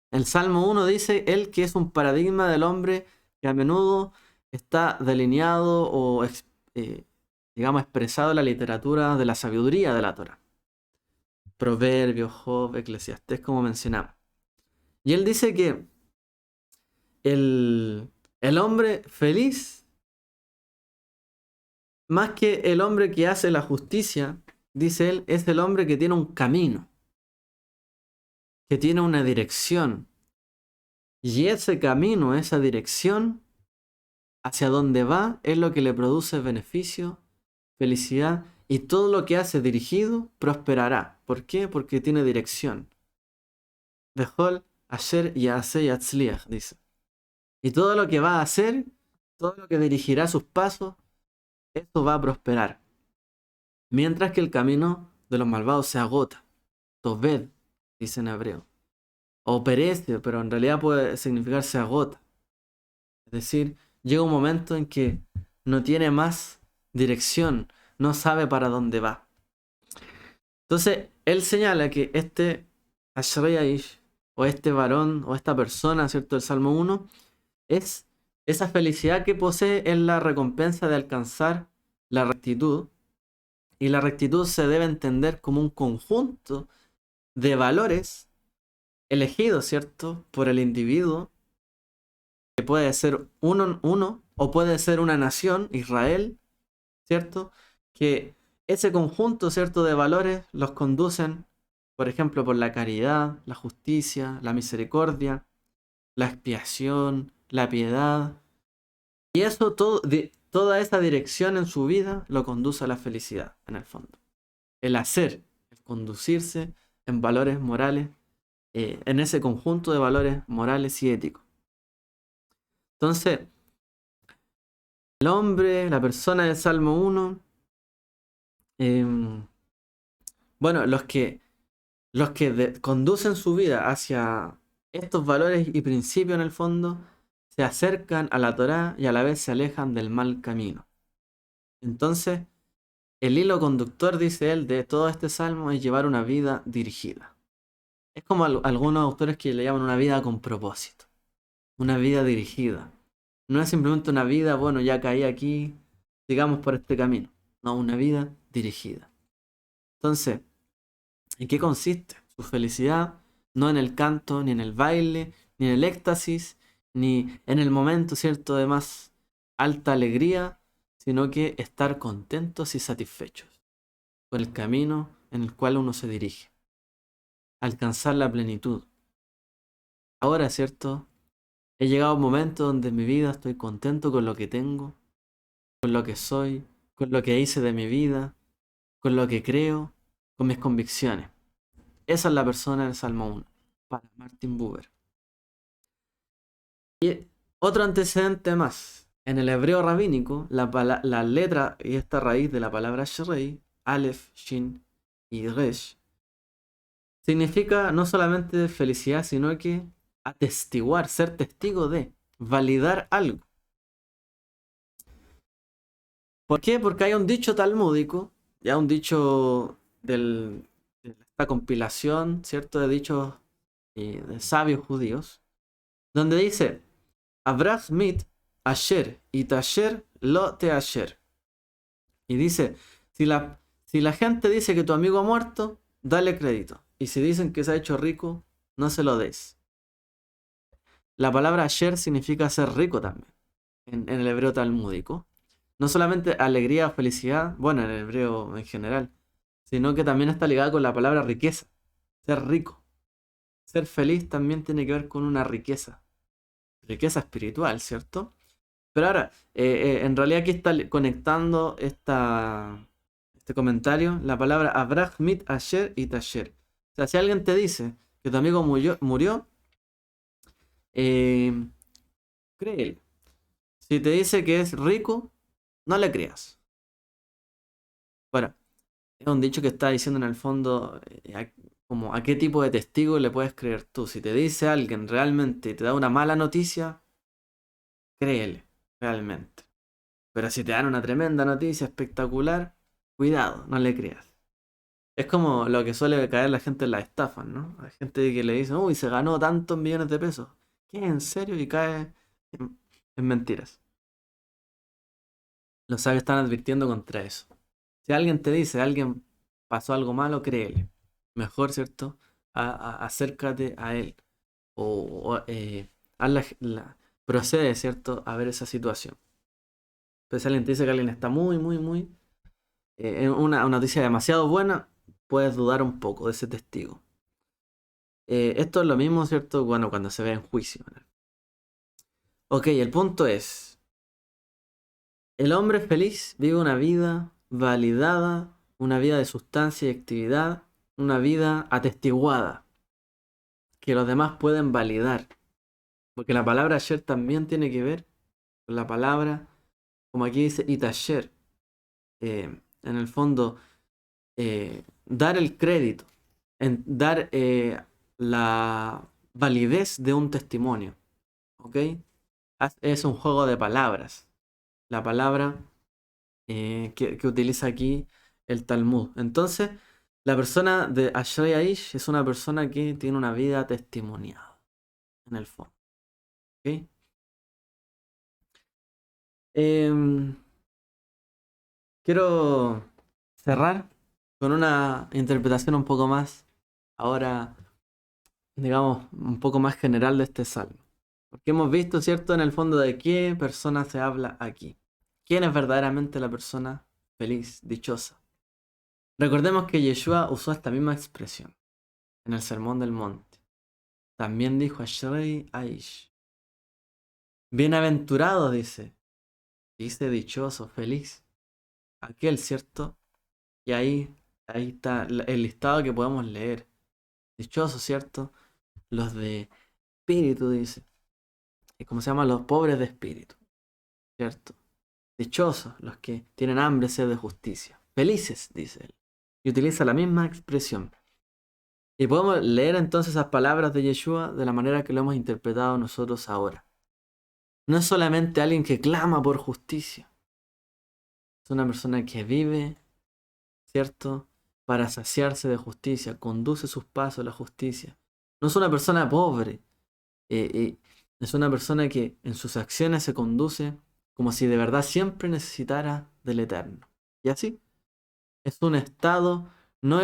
El Salmo 1 dice, él que es un paradigma del hombre que a menudo está delineado o, digamos, expresado en la literatura de la sabiduría de la Torá. Proverbios, Job, Eclesiastés, como mencionamos. Y él dice que el hombre feliz, más que el hombre que hace la justicia, dice él, es el hombre que tiene un camino, que tiene una dirección. Y ese camino, esa dirección, hacia donde va, es lo que le produce beneficio, felicidad, y todo lo que hace dirigido prosperará. ¿Por qué? Porque tiene dirección. Behol, Asher Yaaseh Yatzliach, dice. Y todo lo que va a hacer, todo lo que dirigirá sus pasos, eso va a prosperar. Mientras que el camino de los malvados se agota. Toved, dice en hebreo. O perece, pero en realidad puede significar se agota. Es decir, llega un momento en que no tiene más dirección, no sabe para dónde va. Entonces, él señala que este Ashrei Aish, o este varón, o esta persona, ¿cierto?, del Salmo 1, es esa felicidad que posee en la recompensa de alcanzar la rectitud. Y la rectitud se debe entender como un conjunto de valores elegidos, ¿cierto?, por el individuo, que puede ser uno o puede ser una nación, Israel, ¿cierto? Que ese conjunto, ¿cierto?, de valores los conducen, por ejemplo, por la caridad, la justicia, la misericordia, la expiación, la piedad. Y eso, toda esa dirección en su vida lo conduce a la felicidad, en el fondo. El hacer, el conducirse en valores morales, en ese conjunto de valores morales y éticos. Entonces, el hombre, la persona del Salmo 1, bueno, los que conducen su vida hacia estos valores y principios en el fondo, se acercan a la Torá y a la vez se alejan del mal camino. Entonces, el hilo conductor, dice él, de todo este salmo es llevar una vida dirigida. Es como algunos autores que le llaman una vida con propósito, una vida dirigida. No es simplemente una vida, bueno, ya caí aquí, sigamos por este camino. No, una vida dirigida. Entonces, ¿en qué consiste? Su felicidad no en el canto, ni en el baile, ni en el éxtasis, ni en el momento, ¿cierto?, de más alta alegría, sino que estar contentos y satisfechos con el camino en el cual uno se dirige. Alcanzar la plenitud. Ahora, ¿cierto? He llegado a un momento donde en mi vida estoy contento con lo que tengo, con lo que soy, con lo que hice de mi vida, con lo que creo, con mis convicciones. Esa es la persona del Salmo 1, para Martin Buber. Y otro antecedente más. En el hebreo rabínico, la letra y esta raíz de la palabra Shrei, Aleph, Shin y Resh, significa no solamente felicidad, sino que atestiguar, ser testigo de, validar algo. ¿Por qué? Porque hay un dicho talmúdico, ya un dicho de esta compilación, ¿cierto?, de dichos de sabios judíos, donde dice, Abrach mit asher y tasher lo te asher. Y dice, si la gente dice que tu amigo ha muerto, dale crédito. Y si dicen que se ha hecho rico, no se lo des. La palabra asher significa ser rico también, en el hebreo talmúdico. No solamente alegría o felicidad, bueno, en el hebreo en general, sino que también está ligada con la palabra riqueza, ser rico. Ser feliz también tiene que ver con una riqueza espiritual, ¿cierto? Pero ahora, en realidad aquí está conectando este comentario, la palabra Abrach, Mit, Asher y Tasher. O sea, si alguien te dice que tu amigo murió, eh, créele. Si te dice que es rico, no le creas. Bueno, es un dicho que está diciendo en el fondo como a qué tipo de testigo le puedes creer tú. Si te dice alguien realmente y te da una mala noticia, créele, realmente. Pero si te dan una tremenda noticia espectacular, cuidado, no le creas. Es como lo que suele caer la gente en las estafas, ¿no? Hay gente que le dice, uy, se ganó tantos millones de pesos. ¿Qué? ¿En serio? Y cae en mentiras. Los sabios están advirtiendo contra eso. Si alguien te dice, alguien pasó algo malo, créele. Mejor, ¿cierto? Acércate a él. Haz procede, ¿cierto? A ver esa situación. Pero si alguien te dice que alguien está muy, muy, muy en una noticia demasiado buena, puedes dudar un poco de ese testigo. Esto es lo mismo, ¿cierto? Bueno, cuando se ve en juicio. Ok, el punto es, el hombre feliz vive una vida validada, una vida de sustancia y actividad, una vida atestiguada, que los demás pueden validar. Porque la palabra ayer también tiene que ver con la palabra, como aquí dice, itasher. En el fondo, dar el crédito, dar la validez de un testimonio. ¿Ok? Es un juego de palabras. La palabra que utiliza aquí el Talmud. Entonces, la persona de Ashrei Aish es una persona que tiene una vida testimoniada, en el fondo. ¿Ok? Em, quiero cerrar con una interpretación un poco más, ahora, digamos, un poco más general de este salmo. Porque hemos visto, ¿cierto?, en el fondo de qué persona se habla aquí. ¿Quién es verdaderamente la persona feliz, dichosa. Recordemos que Yeshua usó esta misma expresión en el Sermón del Monte. También dijo Ashrei Aish. Bienaventurado, dice dichoso, feliz. Aquel, ¿cierto? Y ahí está el listado que podemos leer. Dichoso, ¿cierto? Los de espíritu, dice. Y como se llaman los pobres de espíritu, ¿cierto? Dichosos, los que tienen hambre y sed de justicia. Felices, dice él. Y utiliza la misma expresión. Y podemos leer entonces esas palabras de Yeshua de la manera que lo hemos interpretado nosotros ahora. No es solamente alguien que clama por justicia. Es una persona que vive, ¿cierto? Para saciarse de justicia. Conduce sus pasos a la justicia. No es una persona pobre. Es una persona que en sus acciones se conduce como si de verdad siempre necesitara del Eterno. Y así. Es un estado, no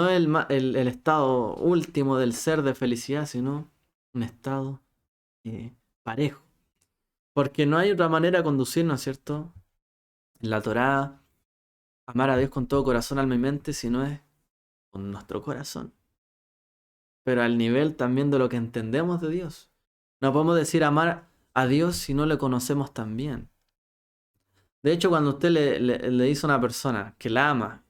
el estado último del ser de felicidad, sino un estado parejo. Porque no hay otra manera de conducirnos, ¿cierto? En la Torá, amar a Dios con todo corazón, alma y mente, si no es con nuestro corazón. Pero al nivel también de lo que entendemos de Dios. No podemos decir amar a Dios si no le conocemos tan bien. De hecho, cuando usted le dice a una persona que la ama,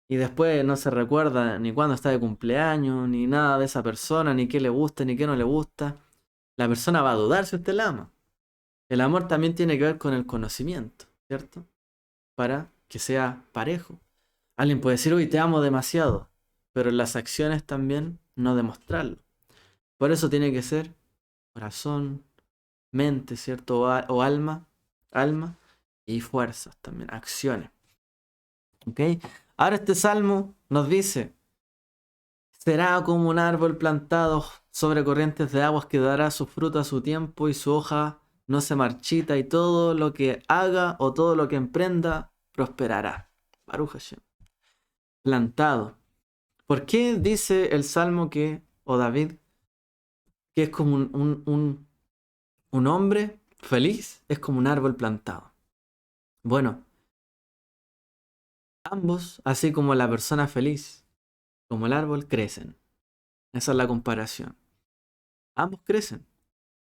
y después no se recuerda ni cuándo está de cumpleaños, ni nada de esa persona, ni qué le gusta, ni qué no le gusta, la persona va a dudar si usted la ama. El amor también tiene que ver con el conocimiento, ¿cierto? Para que sea parejo. Alguien puede decir, uy, te amo demasiado, pero en las acciones también no demostrarlo. Por eso tiene que ser corazón, mente, ¿cierto? O alma y fuerzas también, acciones. ¿Ok? Ahora este salmo nos dice, será como un árbol plantado sobre corrientes de aguas que dará su fruto a su tiempo y su hoja no se marchita y todo lo que haga o todo lo que emprenda prosperará. Baruch Hashem. Plantado. ¿Por qué dice el salmo o David, que es como un hombre feliz? Es como un árbol plantado. Bueno, ambos, así como la persona feliz, como el árbol, crecen. Esa es la comparación. Ambos crecen.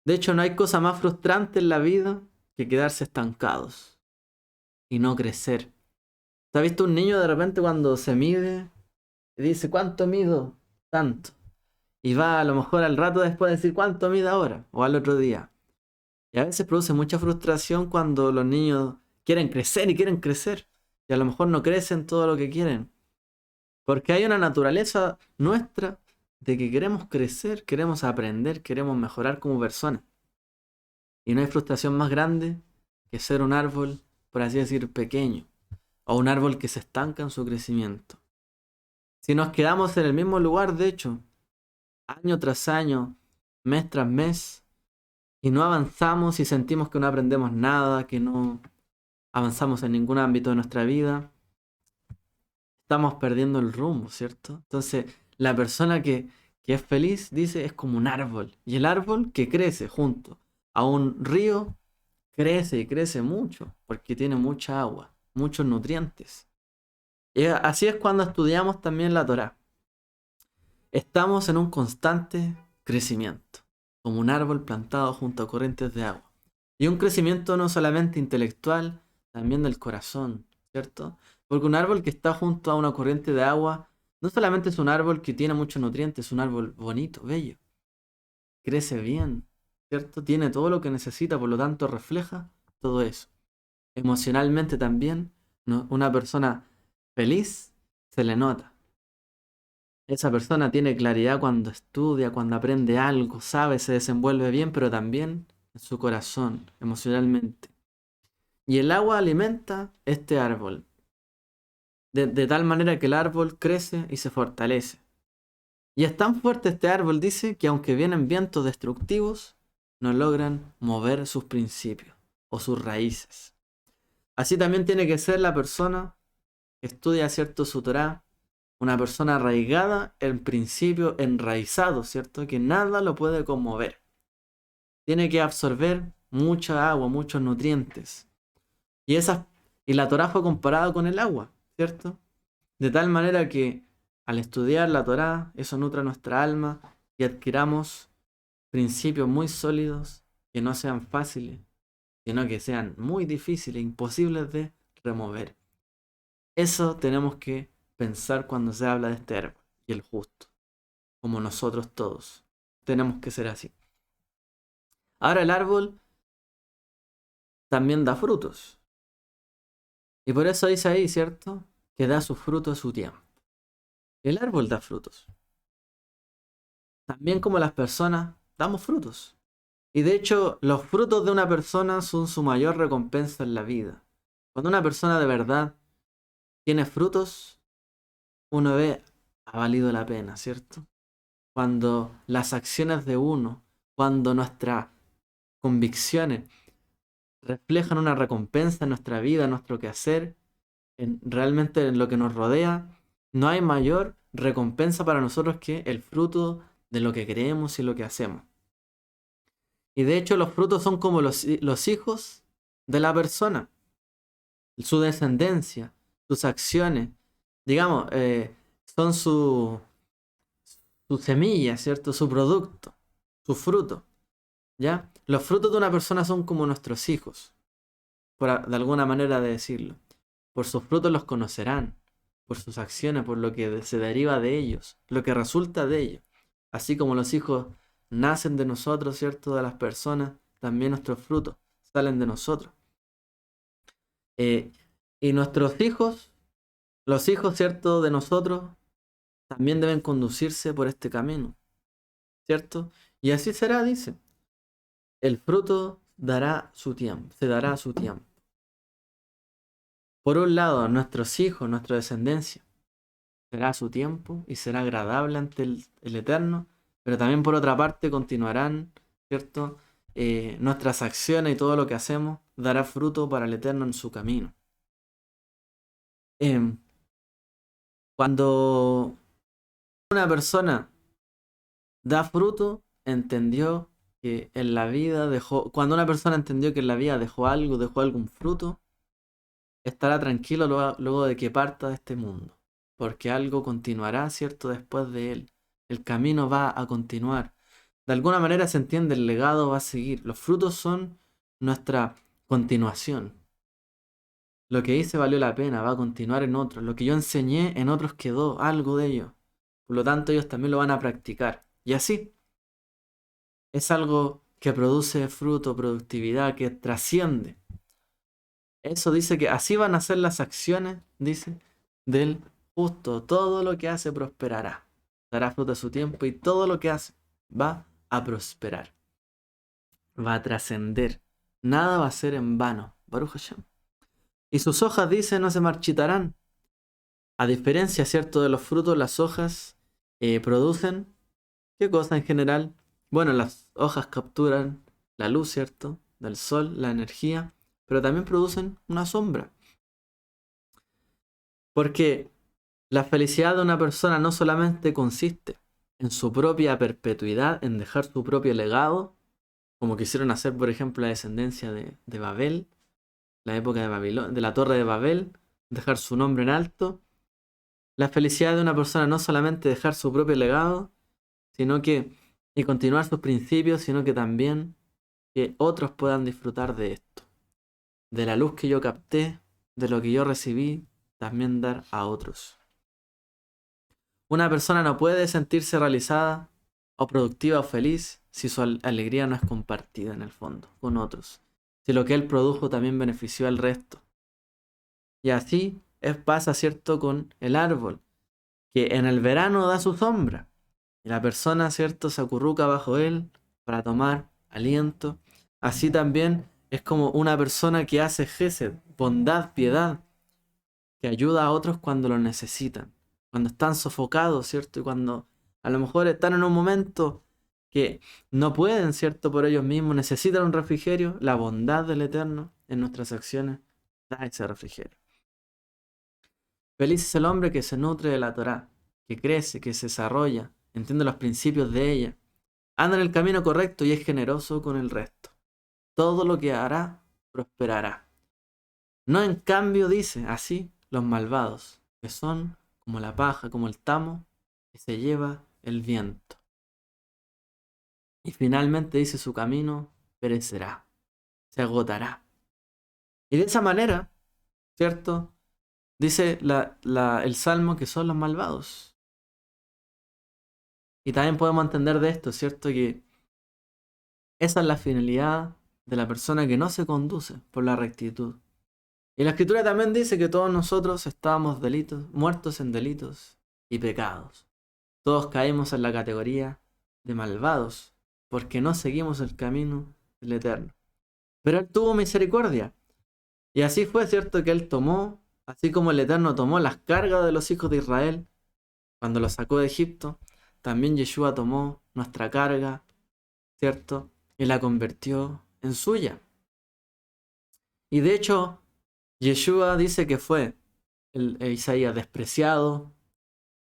De hecho, no hay cosa más frustrante en la vida que quedarse estancados y no crecer. ¿Te has visto un niño de repente cuando se mide y dice, ¿cuánto mido? Tanto. Y va a lo mejor al rato después de decir, ¿cuánto mide ahora? O al otro día. Y a veces produce mucha frustración cuando los niños quieren crecer y quieren crecer. Y a lo mejor no crecen todo lo que quieren. Porque hay una naturaleza nuestra de que queremos crecer, queremos aprender, queremos mejorar como personas. Y no hay frustración más grande que ser un árbol, por así decir, pequeño. O un árbol que se estanca en su crecimiento. Si nos quedamos en el mismo lugar, de hecho, año tras año, mes tras mes, y no avanzamos y sentimos que no aprendemos nada, que no avanzamos en ningún ámbito de nuestra vida, estamos perdiendo el rumbo, ¿cierto? Entonces, la persona que es feliz, dice, es como un árbol. Y el árbol que crece junto a un río, crece y crece mucho, porque tiene mucha agua, muchos nutrientes. Y así es cuando estudiamos también la Torá. Estamos en un constante crecimiento, como un árbol plantado junto a corrientes de agua. Y un crecimiento no solamente intelectual, también del corazón, ¿cierto? Porque un árbol que está junto a una corriente de agua, no solamente es un árbol que tiene muchos nutrientes, es un árbol bonito, bello. Crece bien, ¿cierto? Tiene todo lo que necesita, por lo tanto refleja todo eso. Emocionalmente también, ¿no? Una persona feliz se le nota. Esa persona tiene claridad cuando estudia, cuando aprende algo, sabe, se desenvuelve bien, pero también en su corazón, emocionalmente. Y el agua alimenta este árbol, de tal manera que el árbol crece y se fortalece. Y es tan fuerte este árbol, dice, que aunque vienen vientos destructivos, no logran mover sus principios o sus raíces. Así también tiene que ser la persona que estudia, ¿cierto?, su Torá, una persona arraigada, en principio enraizado, ¿cierto? Que nada lo puede conmover. Tiene que absorber mucha agua, muchos nutrientes. Y Y la Torá fue comparada con el agua, ¿cierto? De tal manera que al estudiar la Torá, eso nutra nuestra alma y adquiramos principios muy sólidos que no sean fáciles, sino que sean muy difíciles, imposibles de remover. Eso tenemos que pensar cuando se habla de este árbol y el justo, como nosotros todos. Tenemos que ser así. Ahora el árbol también da frutos. Y por eso dice ahí, ¿cierto? Que da su fruto a su tiempo. El árbol da frutos. También como las personas, damos frutos. Y de hecho, los frutos de una persona son su mayor recompensa en la vida. Cuando una persona de verdad tiene frutos, uno ve, ha valido la pena, ¿cierto? Cuando las acciones de uno, cuando nuestras convicciones reflejan una recompensa en nuestra vida, en nuestro quehacer, realmente en lo que nos rodea, no hay mayor recompensa para nosotros que el fruto de lo que creemos y lo que hacemos. Y de hecho los frutos son como los hijos de la persona, su descendencia, sus acciones, digamos, son su semilla, ¿cierto? Su producto, su fruto, ¿ya? Los frutos de una persona son como nuestros hijos, de alguna manera de decirlo. Por sus frutos los conocerán, por sus acciones, por lo que se deriva de ellos, lo que resulta de ellos. Así como los hijos nacen de nosotros, ¿cierto? De las personas, también nuestros frutos salen de nosotros. Y nuestros hijos, los hijos, ¿cierto? De nosotros, también deben conducirse por este camino, ¿cierto? Y así será, dice. El fruto dará su tiempo, se dará a su tiempo. Por un lado, nuestros hijos, nuestra descendencia, será a su tiempo y será agradable ante el Eterno, pero también por otra parte continuarán, ¿cierto? Nuestras acciones y todo lo que hacemos dará fruto para el Eterno en su camino. Cuando una persona da fruto, entendió que en la vida cuando una persona entendió que en la vida dejó algún fruto, estará tranquilo luego de que parta de este mundo, porque algo continuará, ¿cierto?, después de él. El camino va a continuar. De alguna manera se entiende, el legado va a seguir. Los frutos son nuestra continuación. Lo que hice valió la pena, va a continuar en otros. Lo que yo enseñé, en otros quedó algo de ello. Por lo tanto, ellos también lo van a practicar. Y así, es algo que produce fruto, productividad, que trasciende. Eso dice que así van a ser las acciones, dice, del justo. Todo lo que hace prosperará. Dará fruto a su tiempo y todo lo que hace va a prosperar. Va a trascender. Nada va a ser en vano. Baruch Hashem. Y sus hojas, dice, no se marchitarán. A diferencia, ¿cierto?, de los frutos, las hojas producen, ¿qué cosa en general? Bueno, las hojas capturan la luz, ¿cierto?, del sol, la energía, pero también producen una sombra. Porque la felicidad de una persona no solamente consiste en su propia perpetuidad, en dejar su propio legado, como quisieron hacer, por ejemplo, la descendencia de Babel, la época de Babilonia, de la Torre de Babel, dejar su nombre en alto. La felicidad de una persona no solamente dejar su propio legado, y continuar sus principios, sino que también que otros puedan disfrutar de esto. De la luz que yo capté, de lo que yo recibí, también dar a otros. Una persona no puede sentirse realizada o productiva o feliz si su alegría no es compartida en el fondo con otros. Si lo que él produjo también benefició al resto. Y así pasa, ¿cierto?, con el árbol, que en el verano da su sombra. Y la persona, ¿cierto?, se acurruca bajo él para tomar aliento. Así también es como una persona que hace gesed, bondad, piedad, que ayuda a otros cuando lo necesitan, cuando están sofocados, ¿cierto? Y cuando a lo mejor están en un momento que no pueden, ¿cierto?, por ellos mismos, necesitan un refrigerio. La bondad del Eterno en nuestras acciones da ese refrigerio. Feliz es el hombre que se nutre de la Torá, que crece, que se desarrolla, entiende los principios de ella, anda en el camino correcto y es generoso con el resto. Todo lo que hará prosperará. No en cambio dice así los malvados, que son como la paja, como el tamo que se lleva el viento. Y finalmente dice su camino perecerá, se agotará. Y de esa manera, ¿cierto? Dice el Salmo que son los malvados. Y también podemos entender de esto, ¿cierto? Que esa es la finalidad de la persona que no se conduce por la rectitud. Y la Escritura también dice que todos nosotros estábamos muertos en delitos y pecados. Todos caímos en la categoría de malvados, porque no seguimos el camino del Eterno. Pero Él tuvo misericordia. Y así fue, ¿cierto? Que Él tomó, así como el Eterno tomó las cargas de los hijos de Israel cuando los sacó de Egipto, también Yeshua tomó nuestra carga, ¿cierto? Y la convirtió en suya. Y de hecho, Yeshua dice que fue Isaías despreciado,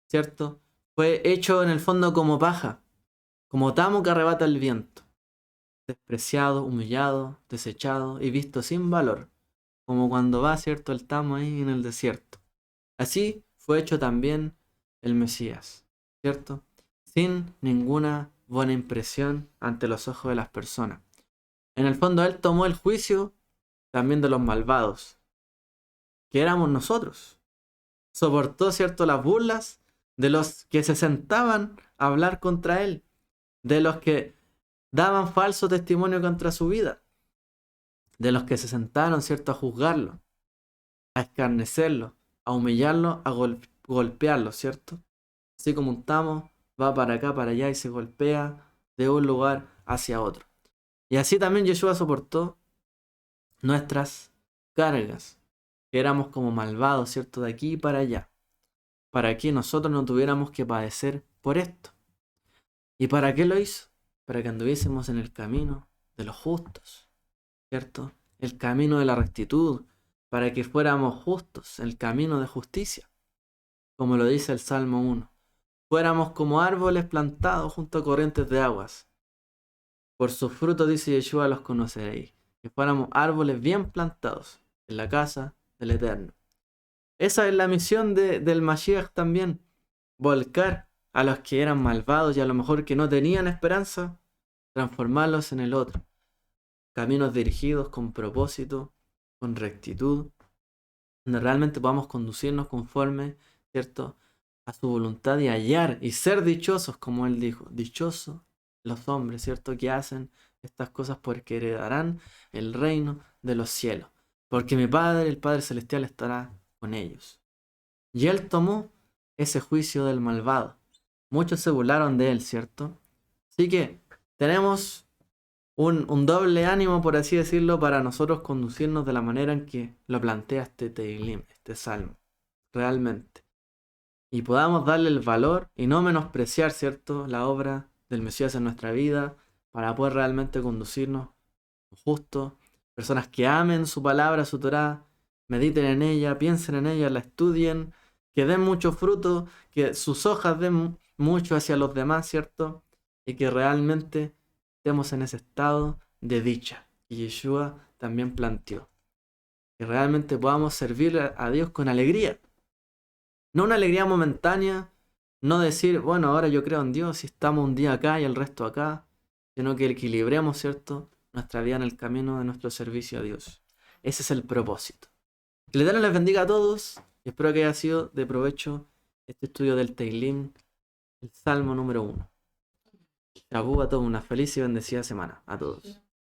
¿cierto? Fue hecho en el fondo como paja, como tamo que arrebata el viento. Despreciado, humillado, desechado y visto sin valor, como cuando va, ¿cierto?, el tamo ahí en el desierto. Así fue hecho también el Mesías, ¿cierto? Sin ninguna buena impresión ante los ojos de las personas. En el fondo Él tomó el juicio también de los malvados, que éramos nosotros. Soportó, ¿cierto?, las burlas de los que se sentaban a hablar contra Él, de los que daban falso testimonio contra su vida, de los que se sentaron, ¿cierto?, a juzgarlo, a escarnecerlo, a humillarlo, a golpearlo, ¿cierto? Así como un tamo va para acá, para allá y se golpea de un lugar hacia otro. Y así también Yeshua soportó nuestras cargas, que éramos como malvados, ¿cierto? De aquí para allá, para que nosotros no tuviéramos que padecer por esto. ¿Y para qué lo hizo? Para que anduviésemos en el camino de los justos, ¿cierto? El camino de la rectitud, para que fuéramos justos, el camino de justicia, como lo dice el Salmo 1. Fuéramos como árboles plantados junto a corrientes de aguas. Por sus frutos, dice Yeshua, los conoceréis. Que fuéramos árboles bien plantados en la casa del Eterno. Esa es la misión del Mashiach también. Volcar a los que eran malvados y a lo mejor que no tenían esperanza, transformarlos en el otro. Caminos dirigidos con propósito, con rectitud, donde realmente podamos conducirnos conforme, ¿cierto?, a su voluntad y hallar y ser dichosos, como Él dijo. Dichosos los hombres, ¿cierto?, que hacen estas cosas porque heredarán el reino de los cielos. Porque mi Padre, el Padre Celestial, estará con ellos. Y Él tomó ese juicio del malvado. Muchos se burlaron de Él, ¿cierto? Así que tenemos un doble ánimo, por así decirlo, para nosotros conducirnos de la manera en que lo plantea este Teilim, este Salmo, realmente. Y podamos darle el valor y no menospreciar, ¿cierto?, la obra del Mesías en nuestra vida, para poder realmente conducirnos justo, personas que amen su palabra, su Torá, mediten en ella, piensen en ella, la estudien, que den mucho fruto, que sus hojas den mucho hacia los demás, ¿cierto? Y que realmente estemos en ese estado de dicha. Y Yeshua también planteó que realmente podamos servir a Dios con alegría. No una alegría momentánea, no decir, bueno, ahora yo creo en Dios y estamos un día acá y el resto acá, sino que equilibremos, ¿cierto?, nuestra vida en el camino de nuestro servicio a Dios. Ese es el propósito. Que el Eterno les bendiga a todos y espero que haya sido de provecho este estudio del Teilim, el Salmo número 1. Shabú a todos, una feliz y bendecida semana a todos.